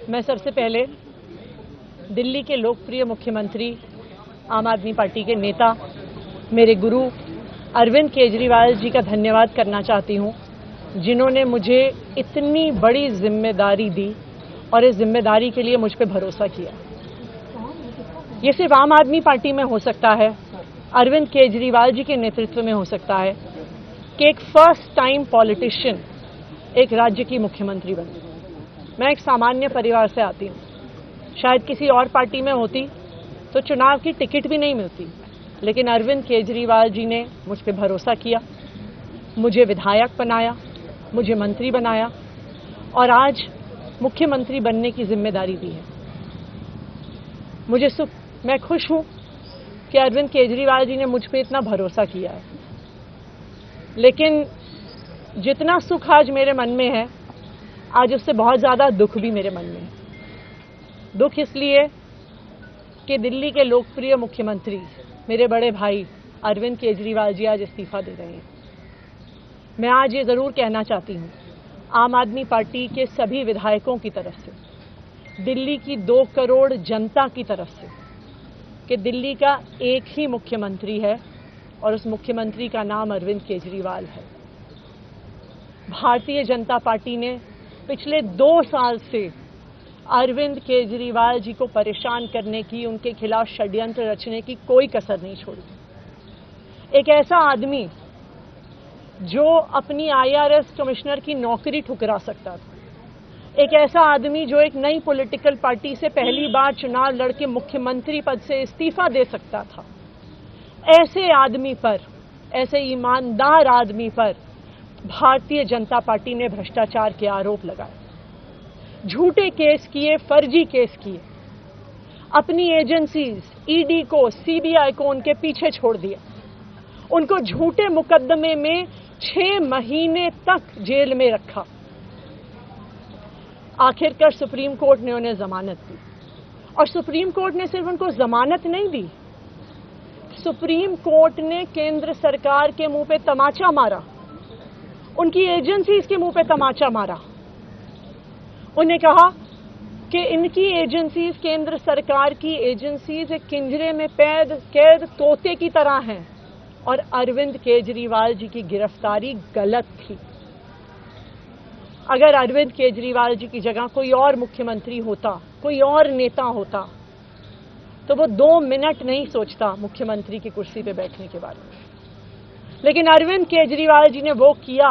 मैं सबसे पहले दिल्ली के लोकप्रिय मुख्यमंत्री, आम आदमी पार्टी के नेता, मेरे गुरु अरविंद केजरीवाल जी का धन्यवाद करना चाहती हूं, जिन्होंने मुझे इतनी बड़ी जिम्मेदारी दी और इस जिम्मेदारी के लिए मुझ पर भरोसा किया। ये सिर्फ आम आदमी पार्टी में हो सकता है, अरविंद केजरीवाल जी के नेतृत्व में हो सकता है कि एक फर्स्ट टाइम पॉलिटिशियन एक राज्य की मुख्यमंत्री बने। मैं एक सामान्य परिवार से आती हूँ। शायद किसी और पार्टी में होती तो चुनाव की टिकट भी नहीं मिलती, लेकिन अरविंद केजरीवाल जी ने मुझ पर भरोसा किया, मुझे विधायक बनाया, मुझे मंत्री बनाया और आज मुख्यमंत्री बनने की जिम्मेदारी दी है। मैं खुश हूं कि अरविंद केजरीवाल जी ने मुझ पर इतना भरोसा किया है, लेकिन जितना सुख आज मेरे मन में है, आज उससे बहुत ज़्यादा दुख भी मेरे मन में है। दुख इसलिए कि दिल्ली के लोकप्रिय मुख्यमंत्री, मेरे बड़े भाई अरविंद केजरीवाल जी आज इस्तीफा दे रहे हैं। मैं आज ये ज़रूर कहना चाहती हूँ आम आदमी पार्टी के सभी विधायकों की तरफ से, दिल्ली की 2 करोड़ जनता की तरफ से, कि दिल्ली का एक ही मुख्यमंत्री है और उस मुख्यमंत्री का नाम अरविंद केजरीवाल है। भारतीय जनता पार्टी ने पिछले 2 साल से अरविंद केजरीवाल जी को परेशान करने की, उनके खिलाफ षड्यंत्र रचने की कोई कसर नहीं छोड़ी। एक ऐसा आदमी जो अपनी IRS कमिश्नर की नौकरी ठुकरा सकता था, एक ऐसा आदमी जो एक नई पॉलिटिकल पार्टी से पहली बार चुनाव लड़के मुख्यमंत्री पद से इस्तीफा दे सकता था, ऐसे आदमी पर, ऐसे ईमानदार आदमी पर भारतीय जनता पार्टी ने भ्रष्टाचार के आरोप लगाए, झूठे केस किए, फर्जी केस किए, अपनी एजेंसीज ED को, CBI को उनके पीछे छोड़ दिया, उनको झूठे मुकदमे में 6 महीने तक जेल में रखा। आखिरकार सुप्रीम कोर्ट ने उन्हें जमानत दी और सुप्रीम कोर्ट ने सिर्फ उनको जमानत नहीं दी, सुप्रीम कोर्ट ने केंद्र सरकार के मुंह पे तमाचा मारा, उनकी एजेंसीज के मुंह पे तमाचा मारा। उन्हें कहा कि इनकी एजेंसीज, केंद्र सरकार की एजेंसीज एक पिंजरे में कैद तोते की तरह हैं और अरविंद केजरीवाल जी की गिरफ्तारी गलत थी। अगर अरविंद केजरीवाल जी की जगह कोई और मुख्यमंत्री होता, कोई और नेता होता, तो वो 2 मिनट नहीं सोचता मुख्यमंत्री की कुर्सी पे बैठने के बारे में। लेकिन अरविंद केजरीवाल जी ने वो किया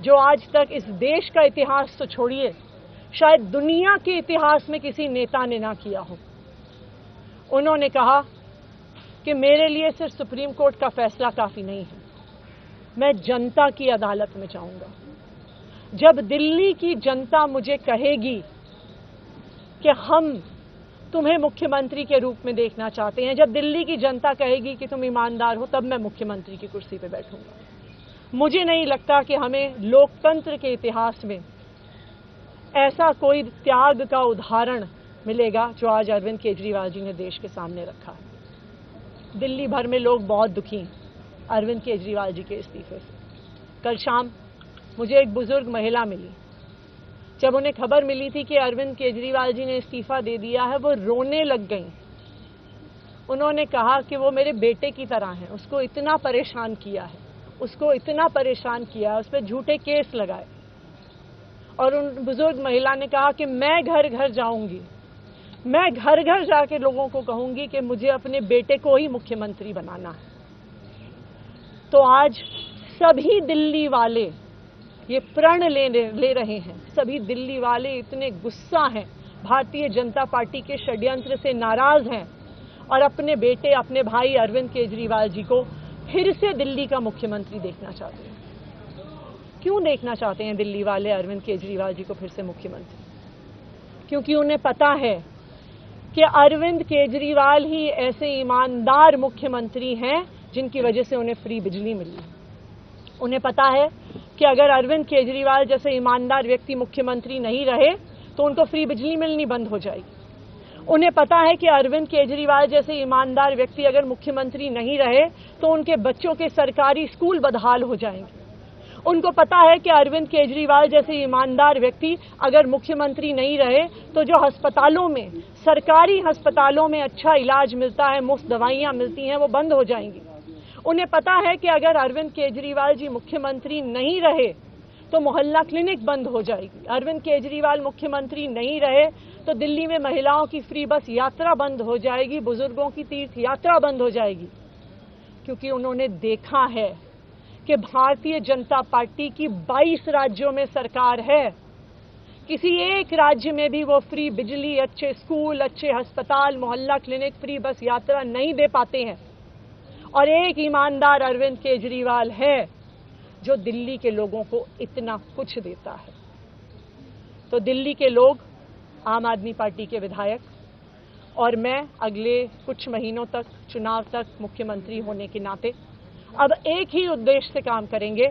जो आज तक इस देश का इतिहास तो छोड़िए, शायद दुनिया के इतिहास में किसी नेता ने ना किया हो। उन्होंने कहा कि मेरे लिए सिर्फ सुप्रीम कोर्ट का फैसला काफी नहीं है, मैं जनता की अदालत में जाऊंगा। जब दिल्ली की जनता मुझे कहेगी कि हम तुम्हें मुख्यमंत्री के रूप में देखना चाहते हैं, जब दिल्ली की जनता कहेगी कि तुम ईमानदार हो, तब मैं मुख्यमंत्री की कुर्सी पर बैठूंगा। मुझे नहीं लगता कि हमें लोकतंत्र के इतिहास में ऐसा कोई त्याग का उदाहरण मिलेगा जो आज अरविंद केजरीवाल जी ने देश के सामने रखा है। दिल्ली भर में लोग बहुत दुखी हैं अरविंद केजरीवाल जी के इस्तीफे से। कल शाम मुझे एक बुजुर्ग महिला मिली। जब उन्हें खबर मिली थी कि अरविंद केजरीवाल जी ने इस्तीफा दे दिया है, वो रोने लग गई। उन्होंने कहा कि वो मेरे बेटे की तरह हैं, उसको इतना परेशान किया है, उसको इतना परेशान किया, उस पर झूठे केस लगाए। और उन बुजुर्ग महिला ने कहा कि मैं घर घर जाऊंगी, मैं घर घर जाके लोगों को कहूंगी कि मुझे अपने बेटे को ही मुख्यमंत्री बनाना है। तो आज सभी दिल्ली वाले ये प्रण ले रहे हैं, सभी दिल्ली वाले इतने गुस्सा हैं, भारतीय जनता पार्टी के षड्यंत्र से नाराज हैं और अपने बेटे, अपने भाई अरविंद केजरीवाल जी को फिर से दिल्ली का मुख्यमंत्री देखना चाहते हैं। क्यों देखना चाहते हैं दिल्ली वाले अरविंद केजरीवाल जी को फिर से मुख्यमंत्री? क्योंकि उन्हें पता है कि अरविंद केजरीवाल ही ऐसे ईमानदार मुख्यमंत्री हैं जिनकी वजह से उन्हें फ्री बिजली मिली। उन्हें पता है कि अगर अरविंद केजरीवाल जैसे ईमानदार व्यक्ति मुख्यमंत्री नहीं रहे तो उनको फ्री बिजली मिलनी बंद हो जाएगी। उन्हें पता है कि अरविंद केजरीवाल जैसे ईमानदार व्यक्ति अगर मुख्यमंत्री नहीं रहे तो उनके बच्चों के सरकारी स्कूल बदहाल हो जाएंगे। उनको पता है कि अरविंद केजरीवाल जैसे ईमानदार व्यक्ति अगर मुख्यमंत्री नहीं रहे तो जो अस्पतालों में, सरकारी अस्पतालों में अच्छा इलाज मिलता है, मुफ्त दवाइयां मिलती हैं, वो बंद हो जाएंगी। उन्हें पता है कि अगर अरविंद केजरीवाल जी मुख्यमंत्री नहीं रहे तो मोहल्ला क्लिनिक बंद हो जाएगी। अरविंद केजरीवाल मुख्यमंत्री नहीं रहे तो दिल्ली में महिलाओं की फ्री बस यात्रा बंद हो जाएगी, बुजुर्गों की तीर्थ यात्रा बंद हो जाएगी। क्योंकि उन्होंने देखा है कि भारतीय जनता पार्टी की 22 राज्यों में सरकार है, किसी एक राज्य में भी वो फ्री बिजली, अच्छे स्कूल, अच्छे अस्पताल, मोहल्ला क्लिनिक, फ्री बस यात्रा नहीं दे पाते हैं। और एक ईमानदार अरविंद केजरीवाल है जो दिल्ली के लोगों को इतना कुछ देता है। तो दिल्ली के लोग, आम आदमी पार्टी के विधायक और मैं अगले कुछ महीनों तक, चुनाव तक मुख्यमंत्री होने के नाते अब एक ही उद्देश्य से काम करेंगे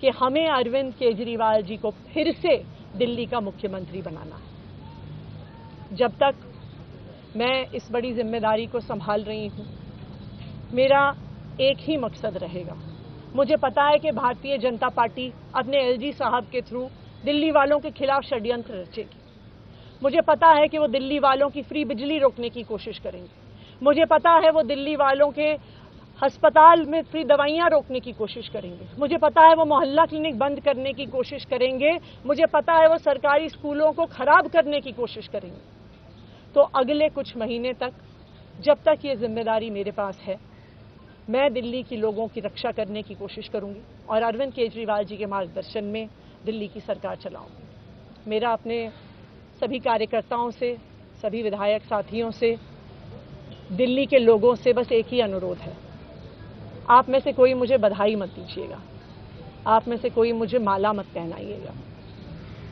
कि हमें अरविंद केजरीवाल जी को फिर से दिल्ली का मुख्यमंत्री बनाना है। जब तक मैं इस बड़ी जिम्मेदारी को संभाल रही हूं, मेरा एक ही मकसद रहेगा। मुझे पता है कि भारतीय जनता पार्टी अपने एलजी साहब के थ्रू दिल्ली वालों के खिलाफ षड्यंत्र रचेगी। मुझे पता है कि वो दिल्ली वालों की फ्री बिजली रोकने की कोशिश करेंगे। मुझे पता है वो दिल्ली वालों के अस्पताल में फ्री दवाइयां रोकने की कोशिश करेंगे। मुझे पता है वो मोहल्ला क्लिनिक बंद करने की कोशिश करेंगे। मुझे पता है वो सरकारी स्कूलों को खराब करने की कोशिश करेंगे। तो अगले कुछ महीने तक, जब तक ये जिम्मेदारी मेरे पास है, मैं दिल्ली के लोगों की रक्षा करने की कोशिश करूंगी और अरविंद केजरीवाल जी के मार्गदर्शन में दिल्ली की सरकार चलाऊंगी। मेरा अपने सभी कार्यकर्ताओं से, सभी विधायक साथियों से, दिल्ली के लोगों से बस एक ही अनुरोध है, आप में से कोई मुझे बधाई मत दीजिएगा, आप में से कोई मुझे माला मत पहनाइएगा,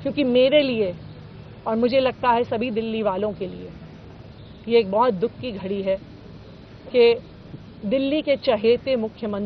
क्योंकि मेरे लिए और मुझे लगता है सभी दिल्ली वालों के लिए ये एक बहुत दुख की घड़ी है कि दिल्ली के चहेते मुख्यमंत्री